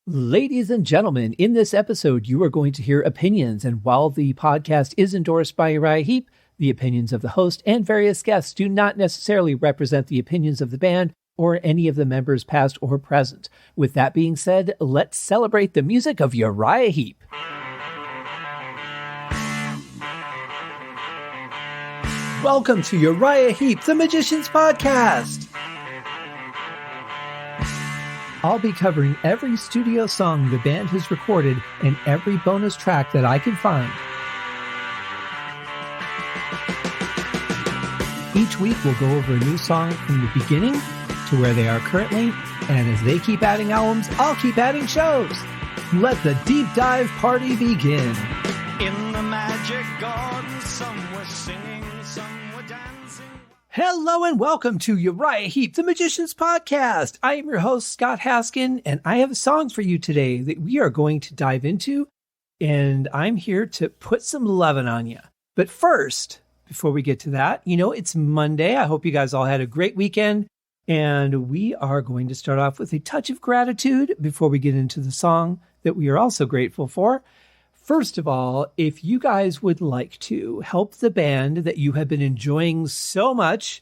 Ladies and gentlemen, in this episode, you are going to hear opinions, and while the podcast is endorsed by Uriah Heep, the opinions of the host and various guests do not necessarily represent the opinions of the band or any of the members past or present. With that being said, let's celebrate the music of Uriah Heep. Welcome to Uriah Heep, the Magician's Podcast. I'll be covering every studio song the band has recorded and every bonus track that I can find. Each week we'll go over a new song from the beginning to where they are currently, and as they keep adding albums, I'll keep adding shows. Let the deep dive party begin. In the magic garden, some were singing, some were dancing. Hello and welcome to Uriah Heep, the Magician's Podcast. I am your host, Scott Haskin, and I have a song for you today that we are going to dive into, and I'm here to put some lovin' on you. But first, before we get to that, it's Monday. I hope you guys all had a great weekend, and we are going to start off with a touch of gratitude before we get into the song that we are also grateful for. First of all, if you guys would like to help the band that you have been enjoying so much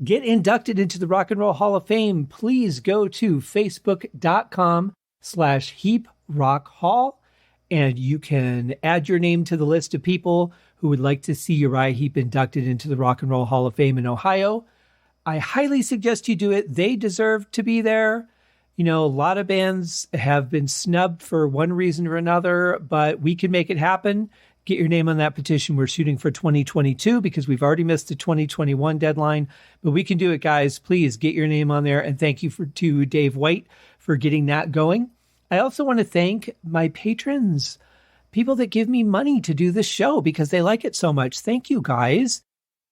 get inducted into the Rock and Roll Hall of Fame, please go to facebook.com/HeepRockHall, and you can add your name to the list of people who would like to see Uriah Heep inducted into the Rock and Roll Hall of Fame in Ohio. I highly suggest you do it. They deserve to be there. A lot of bands have been snubbed for one reason or another, but we can make it happen. Get your name on that petition. We're shooting for 2022 because we've already missed the 2021 deadline, but we can do it, guys. Please get your name on there. And thank you to Dave White for getting that going. I also want to thank my patrons, people that give me money to do this show because they like it so much. Thank you, guys.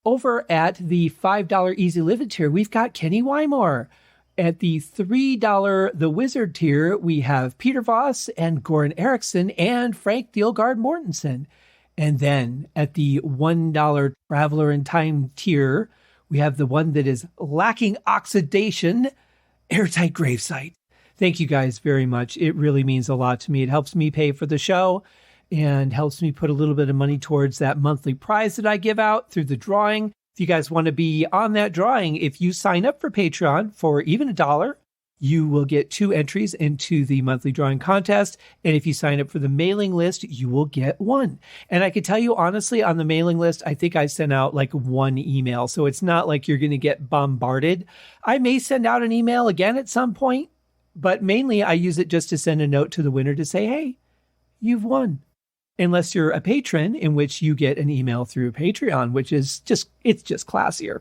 Over at the $5 Easy Living tier, we've got Kenny Wymore. At the $3 The Wizard tier, we have Peter Voss and Goran Eriksson and Frank Thielgaard Mortensen. And then at the $1 Traveler in Time tier, we have the one that is lacking oxidation, Airtight Gravesite. Thank you guys very much. It really means a lot to me. It helps me pay for the show and helps me put a little bit of money towards that monthly prize that I give out through the drawing. If you guys want to be on that drawing, if you sign up for Patreon for even $1, you will get 2 entries into the monthly drawing contest. And if you sign up for the mailing list, you will get 1. And I can tell you honestly, on the mailing list, I think I sent out like 1 email. So it's not like you're going to get bombarded. I may send out an email again at some point, but mainly I use it just to send a note to the winner to say, hey, you've won. Unless you're a patron, in which you get an email through Patreon, which is just classier.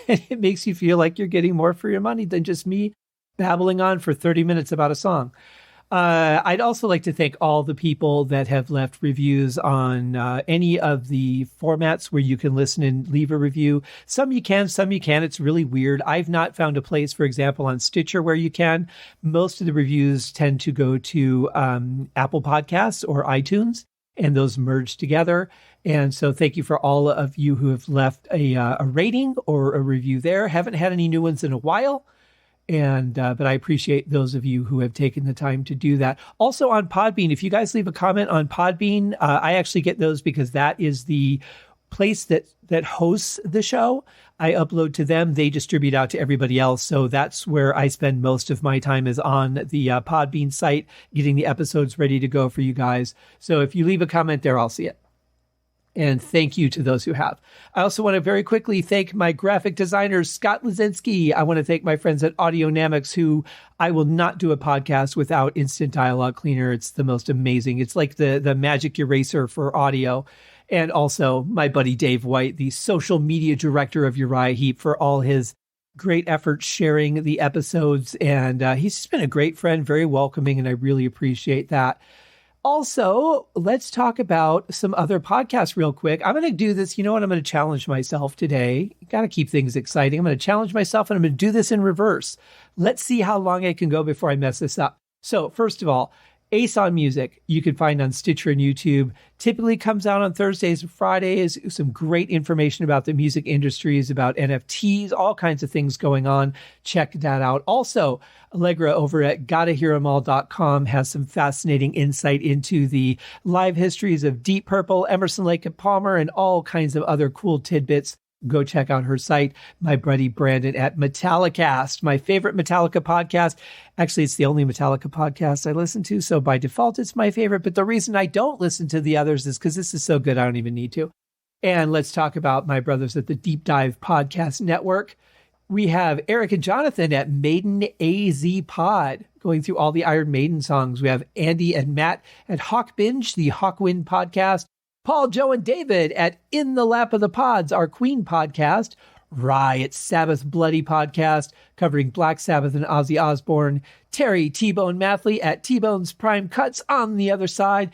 It makes you feel like you're getting more for your money than just me babbling on for 30 minutes about a song. I'd also like to thank all the people that have left reviews on any of the formats where you can listen and leave a review. Some you can, some you can't. It's really weird. I've not found a place, for example, on Stitcher where you can. Most of the reviews tend to go to Apple Podcasts or iTunes, and those merge together. And so thank you for all of you who have left a rating or a review there. Haven't had any new ones in a while. But I appreciate those of you who have taken the time to do that. Also on Podbean, if you guys leave a comment on Podbean, I actually get those because that is the place that hosts the show. I upload to them. They distribute out to everybody else. So that's where I spend most of my time, is on the Podbean site, getting the episodes ready to go for you guys. So if you leave a comment there, I'll see it. And thank you to those who have. I also want to very quickly thank my graphic designer, Scott Lazinski. I want to thank my friends at Audionamics, who I will not do a podcast without Instant Dialogue Cleaner. It's the most amazing. It's like the magic eraser for audio. And also my buddy Dave White, the social media director of Uriah Heep, for all his great efforts sharing the episodes. And he's just been a great friend, very welcoming, and I really appreciate that. Also, let's talk about some other podcasts real quick. I'm going to do this. You know what? I'm going to challenge myself today. Got to keep things exciting. I'm going to challenge myself, and I'm going to do this in reverse. Let's see how long I can go before I mess this up. So first of all, Ace on Music, you can find on Stitcher and YouTube. Typically comes out on Thursdays and Fridays. Some great information about the music industries, about NFTs, all kinds of things going on. Check that out. Also, Allegra over at gottahear'emall.com has some fascinating insight into the live histories of Deep Purple, Emerson, Lake and Palmer, and all kinds of other cool tidbits. Go check out her site. My buddy Brandon at Metallicast, my favorite Metallica podcast. Actually, it's the only Metallica podcast I listen to, so by default, it's my favorite. But the reason I don't listen to the others is because this is so good, I don't even need to. And let's talk about my brothers at the Deep Dive Podcast Network. We have Eric and Jonathan at Maiden AZ Pod, going through all the Iron Maiden songs. We have Andy and Matt at Hawk Binge, the Hawkwind podcast. Paul, Joe, and David at In the Lap of the Pods, our Queen podcast. Rye at Sabbath Bloody podcast, covering Black Sabbath and Ozzy Osbourne. Terry T-Bone Mathley at T-Bone's Prime Cuts on the other side,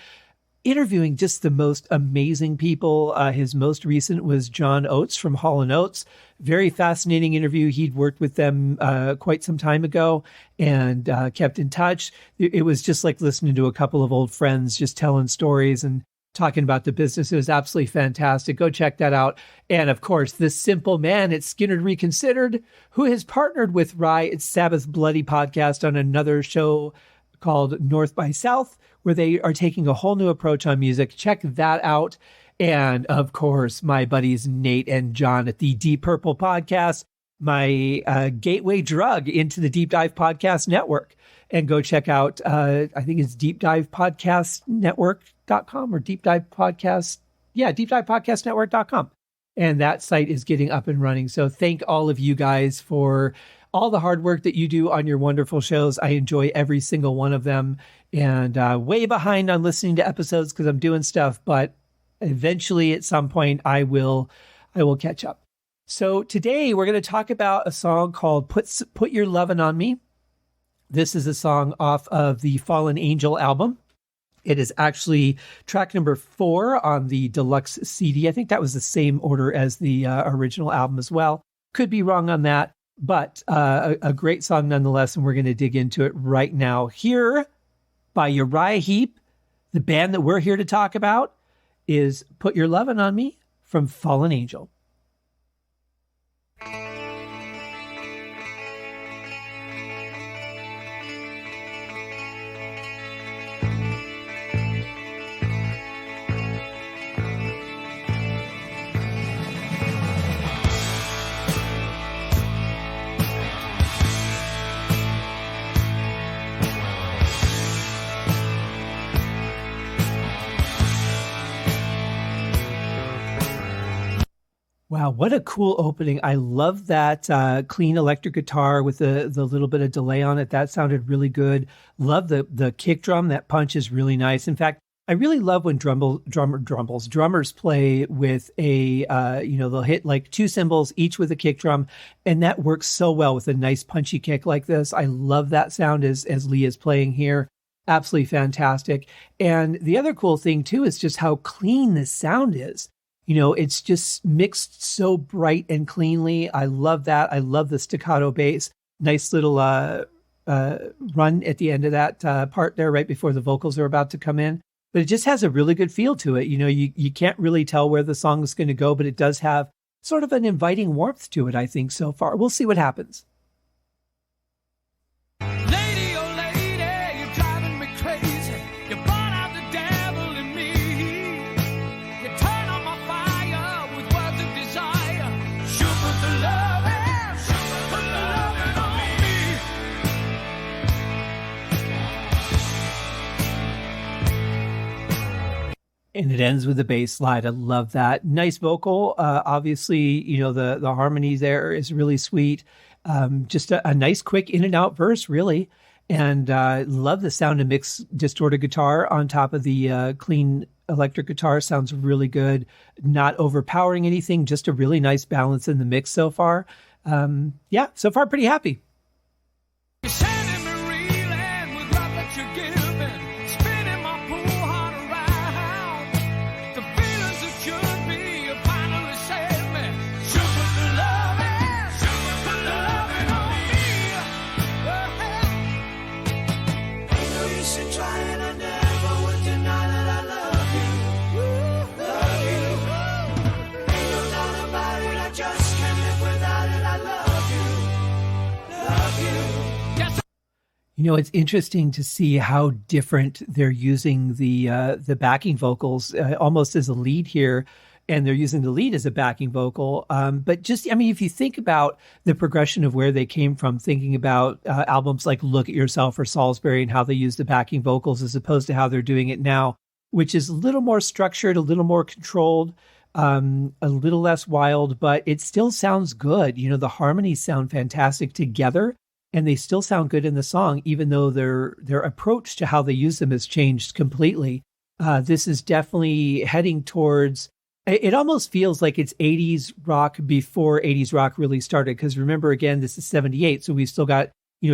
interviewing just the most amazing people. His most recent was John Oates from Hall & Oates. Very fascinating interview. He'd worked with them quite some time ago and kept in touch. It was just like listening to a couple of old friends just telling stories and talking about the business. It was absolutely fantastic. Go check that out. And of course, this simple man at Skinner Reconsidered, who has partnered with Rye at Sabbath Bloody podcast on another show called North by South, where they are taking a whole new approach on music. Check that out. And of course, my buddies Nate and John at the Deep Purple podcast, my gateway drug into the Deep Dive Podcast Network. And go check out, I think it's deepdivepodcastnetwork.com or deepdivepodcastnetwork.com. And that site is getting up and running. So thank all of you guys for all the hard work that you do on your wonderful shows. I enjoy every single one of them, and way behind on listening to episodes because I'm doing stuff, but eventually at some point I will catch up. So today we're going to talk about a song called Put Your Lovin' on Me. This is a song off of the Fallen Angel album. It is actually track number 4 on the deluxe CD. I think that was the same order as the original album as well. Could be wrong on that, but a great song nonetheless, and we're going to dig into it right now. Here by Uriah Heep, the band that we're here to talk about, is Put Your Lovin' on Me from Fallen Angel. Wow, what a cool opening. I love that clean electric guitar with the little bit of delay on it. That sounded really good. Love the kick drum. That punch is really nice. In fact, I really love when drummers play with they'll hit like 2 cymbals, each with a kick drum, and that works so well with a nice punchy kick like this. I love that sound as Lee is playing here. Absolutely fantastic. And the other cool thing too is just how clean this sound is. It's just mixed so bright and cleanly. I love that. I love the staccato bass. Nice little run at the end of that part there, right before the vocals are about to come in. But it just has a really good feel to it. You can't really tell where the song is going to go, but it does have sort of an inviting warmth to it, I think, so far. We'll see what happens. And it ends with the bass slide. I love that. Nice vocal. Obviously, the harmony there is really sweet. Just a nice, quick in and out verse, really. And love the sound of Mick's distorted guitar on top of the clean electric guitar. Sounds really good. Not overpowering anything. Just a really nice balance in the mix so far. So far pretty happy. Trying to It's interesting to see how different they're using the backing vocals almost as a lead here, and they're using the lead as a backing vocal. But just, I mean, if you think about the progression of where they came from, thinking about albums like Look at Yourself or Salisbury and how they use the backing vocals as opposed to how they're doing it now, which is a little more structured, a little more controlled, a little less wild, but it still sounds good. The harmonies sound fantastic together, and they still sound good in the song, even though their approach to how they use them has changed completely. This is definitely heading towards, it almost feels like it's 80s rock before 80s rock really started. Because remember, again, this is 78, so we've still got,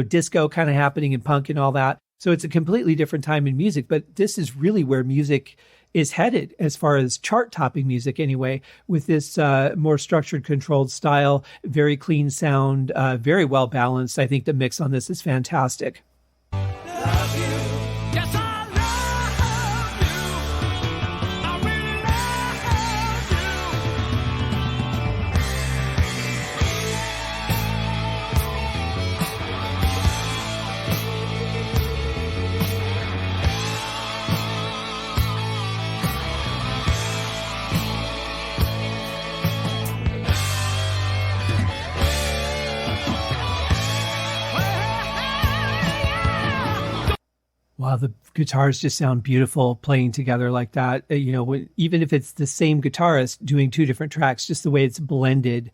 disco kind of happening and punk and all that. So it's a completely different time in music, but this is really where music is headed as far as chart-topping music anyway, with this more structured, controlled style, very clean sound, very well balanced. I think the mix on this is fantastic. Love you. Yes, I love you. I really Wow, the guitars just sound beautiful playing together like that. Even if it's the same guitarist doing two different tracks, just the way it's blended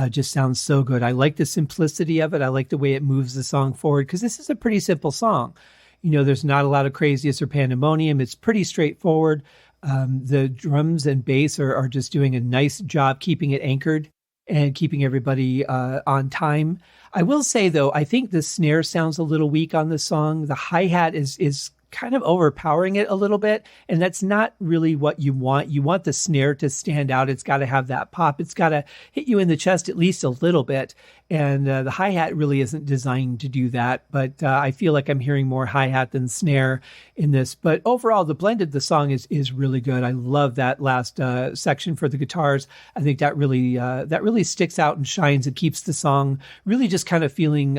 just sounds so good. I like the simplicity of it. I like the way it moves the song forward, because this is a pretty simple song. There's not a lot of craziness or pandemonium. It's pretty straightforward. The drums and bass are just doing a nice job keeping it anchored and keeping everybody on time. I will say, though, I think the snare sounds a little weak on the song. The hi-hat is kind of overpowering it a little bit, and that's not really what you want. You want the snare to stand out. It's got to have that pop. It's got to hit you in the chest at least a little bit, and the hi-hat really isn't designed to do that, but I feel like I'm hearing more hi-hat than snare in this. But overall, the blend of the song is really good. I love that last section for the guitars. I think that really sticks out and shines. It keeps the song really just kind of feeling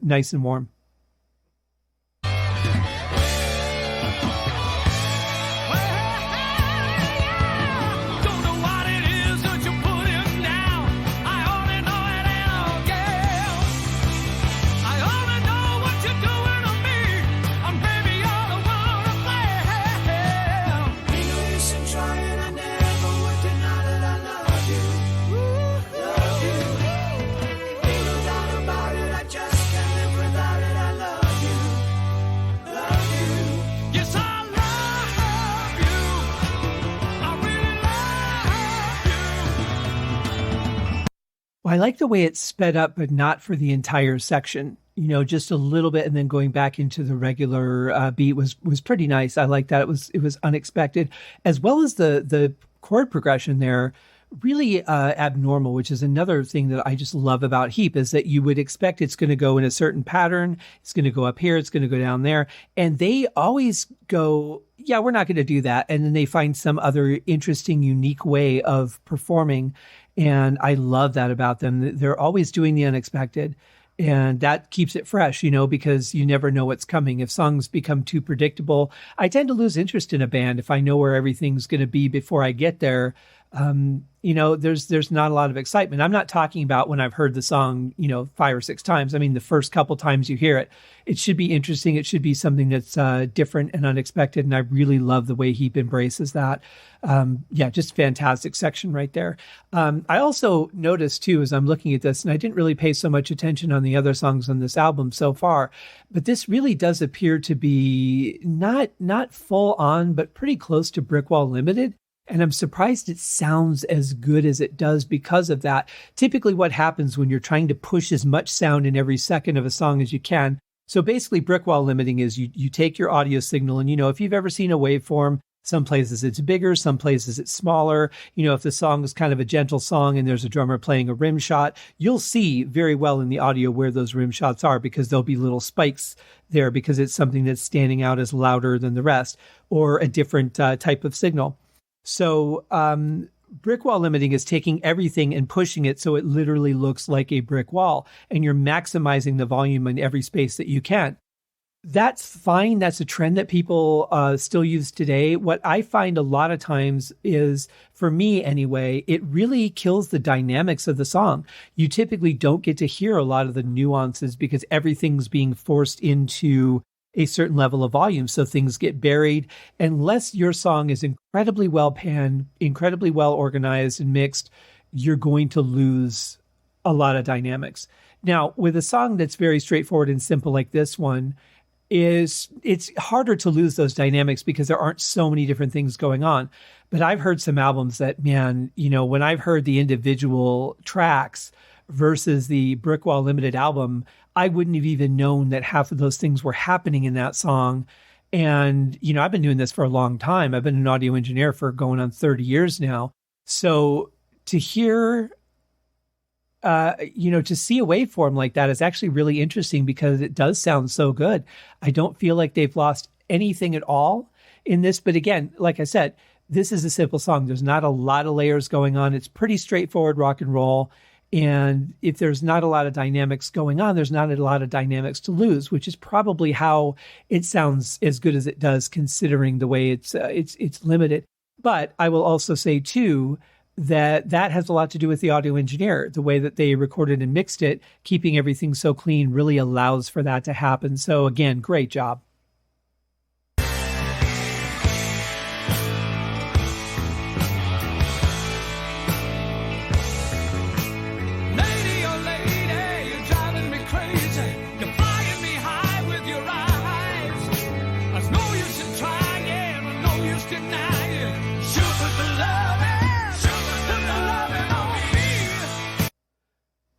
nice and warm. I like the way it's sped up, but not for the entire section. Just a little bit, and then going back into the regular beat was pretty nice. I like that. It was unexpected, as well as the chord progression there, really abnormal, which is another thing that I just love about Heep, is that you would expect it's going to go in a certain pattern. It's going to go up here. It's going to go down there. And they always go, yeah, we're not going to do that. And then they find some other interesting, unique way of performing. And I love that about them. They're always doing the unexpected. And that keeps it fresh, because you never know what's coming. If songs become too predictable, I tend to lose interest in a band if I know where everything's going to be before I get there. There's not a lot of excitement. I'm not talking about when I've heard the song, 5 or 6 times. I mean, the first couple times you hear it, it should be interesting. It should be something that's different and unexpected. And I really love the way Heep embraces that. Just fantastic section right there. I also noticed too, as I'm looking at this, and I didn't really pay so much attention on the other songs on this album so far, but this really does appear to be not full on, but pretty close to Brick Wall Limited. And I'm surprised it sounds as good as it does because of that. Typically what happens when you're trying to push as much sound in every second of a song as you can. So basically brick wall limiting is you take your audio signal, and, if you've ever seen a waveform, some places it's bigger, some places it's smaller. If the song is kind of a gentle song and there's a drummer playing a rim shot, you'll see very well in the audio where those rim shots are, because there'll be little spikes there because it's something that's standing out as louder than the rest, or a different type of signal. So brick wall limiting is taking everything and pushing it so it literally looks like a brick wall, and you're maximizing the volume in every space that you can. That's fine. That's a trend that people still use today. What I find a lot of times is, for me anyway, it really kills the dynamics of the song. You typically don't get to hear a lot of the nuances because everything's being forced into a certain level of volume. So things get buried. Unless your song is incredibly well panned, incredibly well organized and mixed, you're going to lose a lot of dynamics. Now, with a song that's very straightforward and simple like this one, it's harder to lose those dynamics because there aren't so many different things going on. But I've heard some albums that, man, when I've heard the individual tracks versus the Brickwall Limited album, I wouldn't have even known that half of those things were happening in that song. And, I've been doing this for a long time. I've been an audio engineer for going on 30 years now. So to hear to see a waveform like that is actually really interesting because it does sound so good. I don't feel like they've lost anything at all in this. But again, like I said, this is a simple song. There's not a lot of layers going on. It's pretty straightforward rock and roll. And if there's not a lot of dynamics going on, there's not a lot of dynamics to lose, which is probably how it sounds as good as it does, considering the way it's limited. But I will also say too, that has a lot to do with the audio engineer. The way that they recorded and mixed it, keeping everything so clean really allows for that to happen. So again, great job.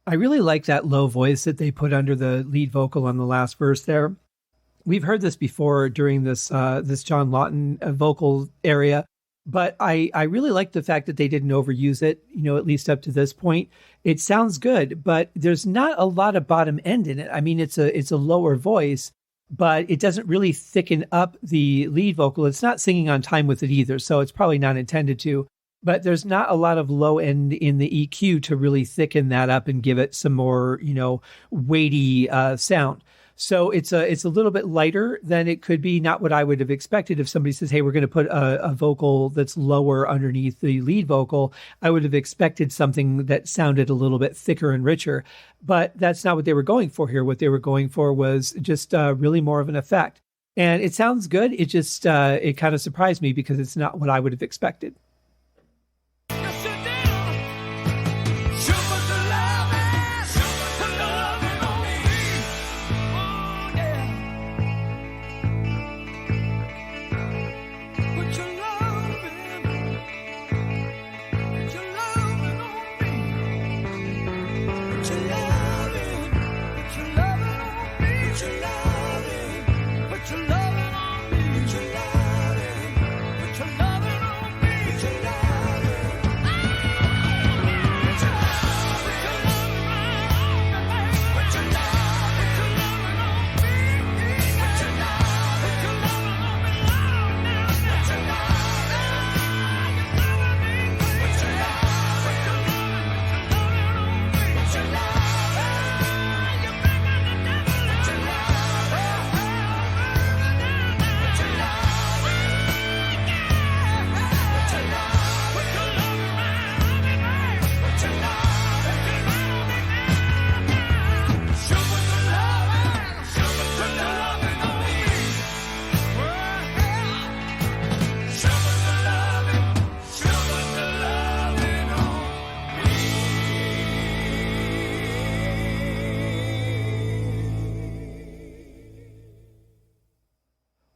I really like that low voice that they put under the lead vocal on the last verse there. We've heard this before during this John Lawton vocal area, but I really like the fact that they didn't overuse it, at least up to this point. It sounds good, but there's not a lot of bottom end in it. I mean, it's a lower voice, but it doesn't really thicken up the lead vocal. It's not singing on time with it either, so it's probably not intended to. But there's not a lot of low end in the EQ to really thicken that up and give it some more, weighty sound. So it's a little bit lighter than it could be. Not what I would have expected if somebody says, hey, we're going to put a vocal that's lower underneath the lead vocal. I would have expected something that sounded a little bit thicker and richer. But that's not what they were going for here. What they were going for was just really more of an effect. And it sounds good. It just, it kind of surprised me because it's not what I would have expected.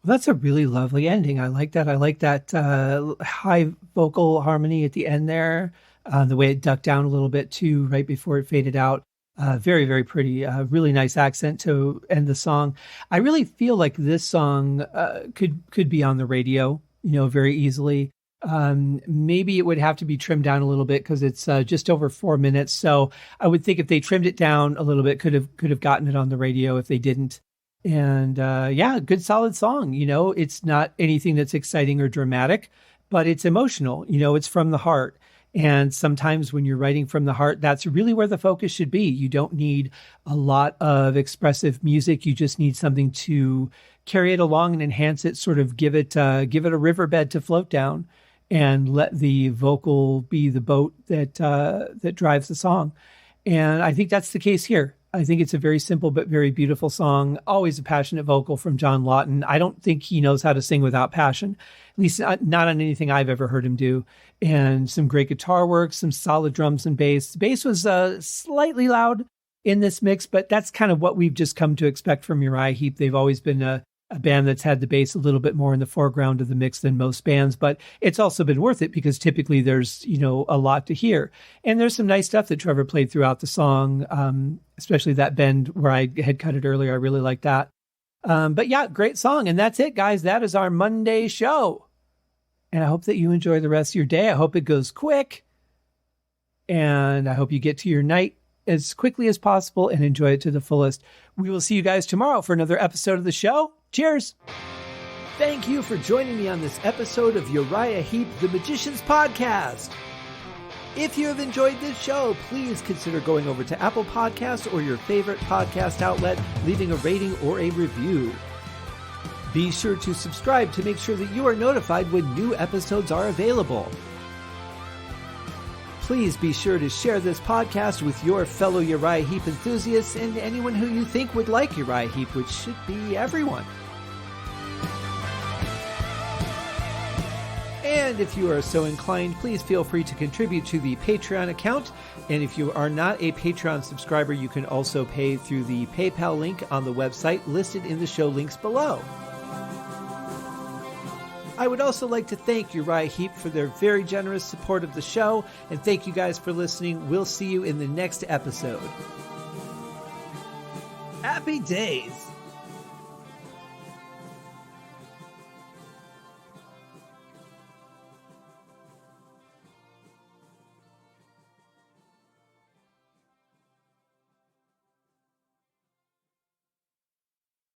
That's a really lovely ending. I like that. I like that high vocal harmony at the end there, the way it ducked down a little bit too, right before it faded out. Very, very pretty. Really nice accent to end the song. I really feel like this song could be on the radio, very easily. Maybe it would have to be trimmed down a little bit because it's just over 4 minutes. So I would think if they trimmed it down a little bit, could have gotten it on the radio if they didn't. And good solid song. It's not anything that's exciting or dramatic, but it's emotional. It's from the heart. And sometimes when you're writing from the heart, that's really where the focus should be. You don't need a lot of expressive music. You just need something to carry it along and enhance it, sort of give it a riverbed to float down, and let the vocal be the boat that drives the song. And I think that's the case here. I think it's a very simple but very beautiful song. Always a passionate vocal from John Lawton. I don't think he knows how to sing without passion, at least not on anything I've ever heard him do. And some great guitar work, some solid drums and bass. The bass was slightly loud in this mix, but that's kind of what we've just come to expect from Uriah Heep. They've always been a band that's had the bass a little bit more in the foreground of the mix than most bands, but it's also been worth it because typically there's, a lot to hear. And there's some nice stuff that Trevor played throughout the song, especially that bend where I had cut it earlier. I really like that. But yeah, great song. And that's it, guys. That is our Monday show. And I hope that you enjoy the rest of your day. I hope it goes quick. And I hope you get to your night as quickly as possible and enjoy it to the fullest. We will see you guys tomorrow for another episode of the show. Cheers. Thank you for joining me on this episode of Uriah Heep, the Magician's Podcast. If you have enjoyed this show, please consider going over to Apple Podcasts or your favorite podcast outlet, leaving a rating or a review. Be sure to subscribe to make sure that you are notified when new episodes are available. Please be sure to share this podcast with your fellow Uriah Heep enthusiasts and anyone who you think would like Uriah Heep, which should be everyone. And if you are so inclined, please feel free to contribute to the Patreon account. And if you are not a Patreon subscriber, you can also pay through the PayPal link on the website listed in the show links below. I would also like to thank Uriah Heep for their very generous support of the show, and thank you guys for listening. We'll see you in the next episode. Happy days!